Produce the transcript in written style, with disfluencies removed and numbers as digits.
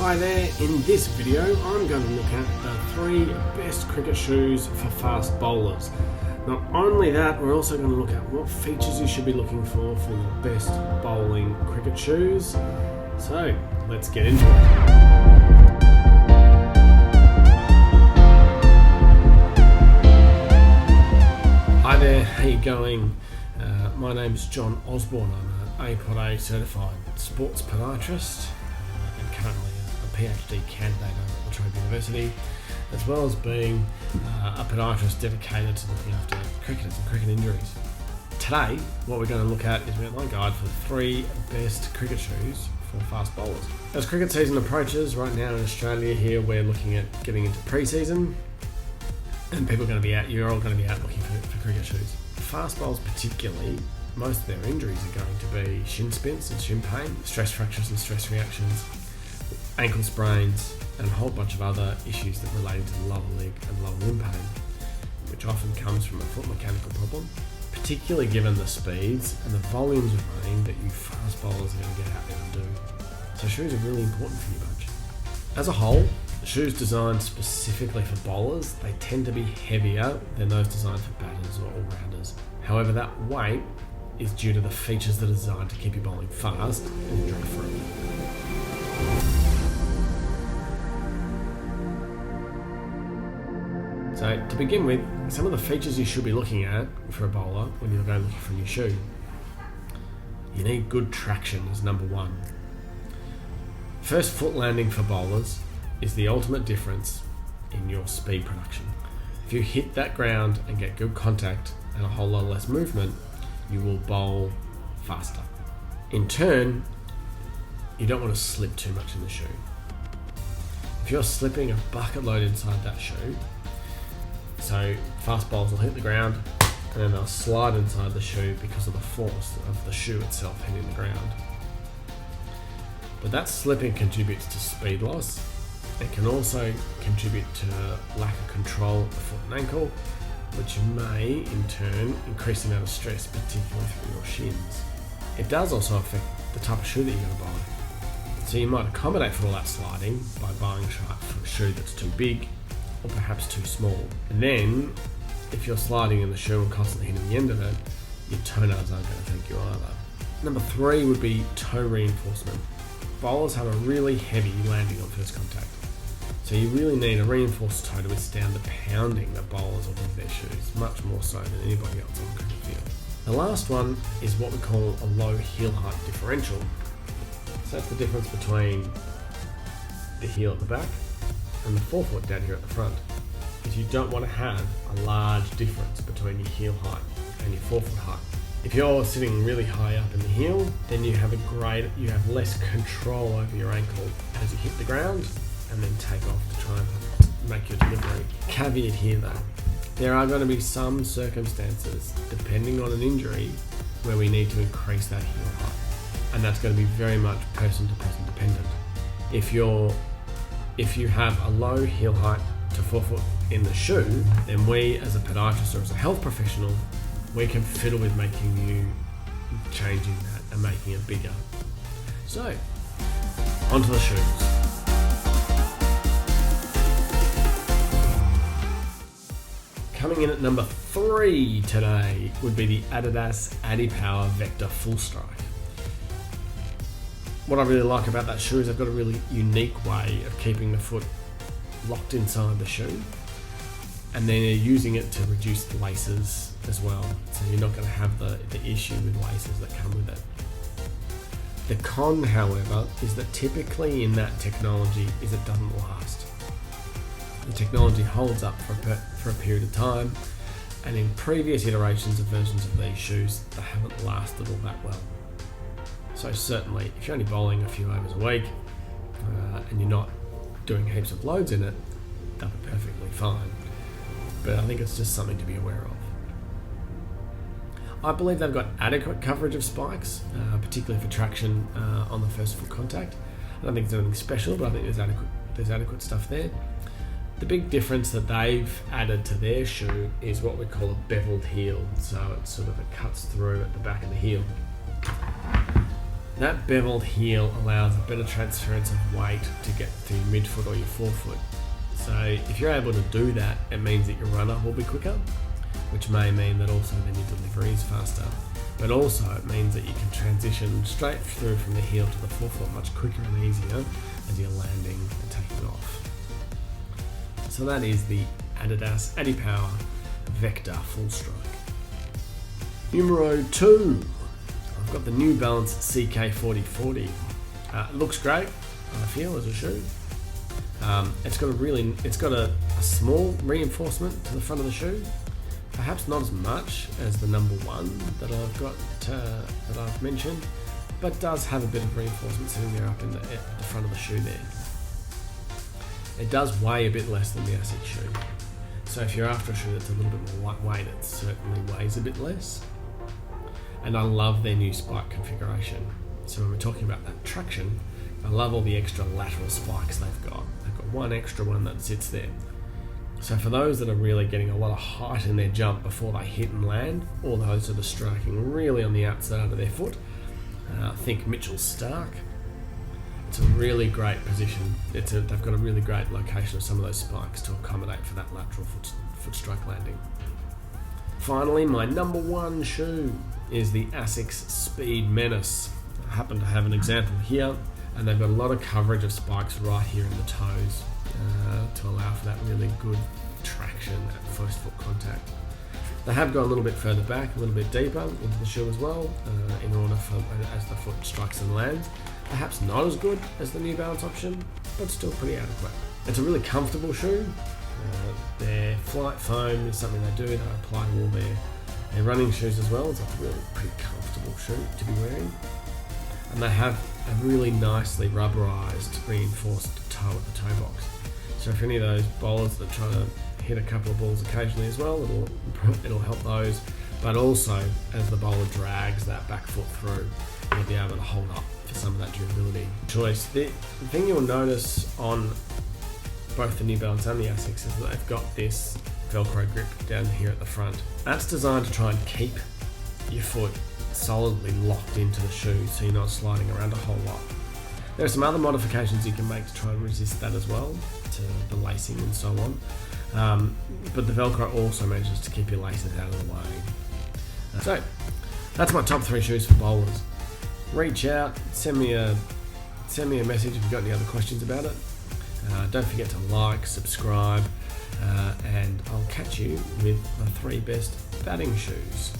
Hi there, in this video I'm going to look at the 3 best cricket shoes for fast bowlers. Not only that, we're also going to look at what features you should be looking for the best bowling cricket shoes. So let's get into it. Hi there, how you going? My name's John Osborne. I'm an APodA certified sports podiatrist and currently a PhD candidate at La Trobe University, as well as being a podiatrist dedicated to looking after cricketers and cricket injuries. Today, what we're going to look at is my guide for the 3 best cricket shoes for fast bowlers. As cricket season approaches, right now in Australia here, we're looking at getting into pre-season, and people are going to be out, you're all going to be out looking for cricket shoes. Fast bowlers particularly, most of their injuries are going to be shin splints and shin pain, stress fractures and stress reactions, ankle sprains, and a whole bunch of other issues that relate to the lower leg and lower limb pain, which often comes from a foot mechanical problem, particularly given the speeds and the volumes of running that you fast bowlers are going to get out there and do. So shoes are really important for you bunch. As a whole, shoes designed specifically for bowlers, they tend to be heavier than those designed for batters or all-rounders. However, that weight is due to the features that are designed to keep you bowling fast and injury-free. So to begin with, some of the features you should be looking at for a bowler when you're going looking for a new shoe. You need good traction as number 1. First foot landing for bowlers is the ultimate difference in your speed production. If you hit that ground and get good contact and a whole lot less movement, you will bowl faster. In turn, you don't want to slip too much in the shoe. If you're slipping a bucket load inside that shoe, so fast bowlers will hit the ground and then they'll slide inside the shoe because of the force of the shoe itself hitting the ground. But that slipping contributes to speed loss. It can also contribute to lack of control of the foot and ankle, which may in turn increase the amount of stress, particularly through your shins. It does also affect the type of shoe that you're going to buy. So you might accommodate for all that sliding by buying a shoe that's too big or perhaps too small. And then, if you're sliding in the shoe and constantly hitting the end of it, your toenails aren't going to thank you either. Number 3 would be toe reinforcement. Bowlers have a really heavy landing on first contact, so you really need a reinforced toe to withstand the pounding that bowlers will give their shoes, much more so than anybody else on the cricket field. The last one is what we call a low heel height differential. So that's the difference between the heel at the back and the forefoot down here at the front. Because you don't want to have a large difference between your heel height and your forefoot height. If you're sitting really high up in the heel, then you have less control over your ankle as you hit the ground and then take off to try and make your delivery. Caveat here though, there are going to be some circumstances, depending on an injury, where we need to increase that heel height. And that's going to be very much person to person dependent. If you have a low heel height to forefoot in the shoe, then we as a podiatrist or as a health professional, we can fiddle with making you changing that and making it bigger. So, onto the shoes. Coming in at number 3 today would be the Adidas AdiPower Vector Full Strike. What I really like about that shoe is they've got a really unique way of keeping the foot locked inside the shoe, and then you're using it to reduce the laces as well, so you're not going to have the issue with laces that come with it. The con, however, is that typically in that technology is it doesn't last. The technology holds up for a period of time, and in previous iterations of versions of these shoes, they haven't lasted all that well. So certainly, if you're only bowling a few overs a week and you're not doing heaps of loads in it, they'll be perfectly fine. But I think it's just something to be aware of. I believe they've got adequate coverage of spikes, particularly for traction on the first foot contact. I don't think it's anything special, but I think there's adequate stuff there. The big difference that they've added to their shoe is what we call a beveled heel. So it cuts through at the back of the heel. That beveled heel allows a better transference of weight to get to your midfoot or your forefoot. So if you're able to do that, it means that your run-up will be quicker, which may mean that also then your delivery is faster. But also it means that you can transition straight through from the heel to the forefoot much quicker and easier as you're landing and taking off. So that is the Adidas APodA Vector Full Strike. Numero 2. I've got the New Balance CK4040. It looks great, I feel, as a shoe. It's got a small reinforcement to the front of the shoe. Perhaps not as much as the number 1 that I've got that I've mentioned, but does have a bit of reinforcement sitting there up in the front of the shoe there. It does weigh a bit less than the ASICS shoe, so if you're after a shoe that's a little bit more lightweight, it certainly weighs a bit less. And I love their new spike configuration. So when we're talking about that traction, I love all the extra lateral spikes they've got. They've got one extra one that sits there. So for those that are really getting a lot of height in their jump before they hit and land, or those that are striking really on the outside of their foot, think Mitchell Stark. It's a really great position. They've got a really great location of some of those spikes to accommodate for that lateral foot strike landing. Finally, my number 1 shoe is the ASICS Speed Menace. I happen to have an example here, and they've got a lot of coverage of spikes right here in the toes to allow for that really good traction at first foot contact. They have gone a little bit further back, a little bit deeper into the shoe as well, in order for as the foot strikes and lands. Perhaps not as good as the New Balance option, but still pretty adequate. It's a really comfortable shoe. Their flight foam is something they do. They apply to all their running shoes as well. It's a really pretty comfortable shoe to be wearing. And they have a really nicely rubberized, reinforced toe at the toe box. So for any of those bowlers that try to hit a couple of balls occasionally as well, it'll help those. But also, as the bowler drags that back foot through, you'll be able to hold up for some of that durability choice. The thing you'll notice on both the New Balance and the ASICS is that they've got this Velcro grip down here at the front. That's designed to try and keep your foot solidly locked into the shoe so you're not sliding around a whole lot. There are some other modifications you can make to try and resist that as well, to the lacing and so on. But the Velcro also manages to keep your laces out of the way. So that's my top 3 shoes for bowlers. Reach out, send me a message if you've got any other questions about it. Don't forget to like, subscribe, and I'll catch you with the 3 best batting shoes.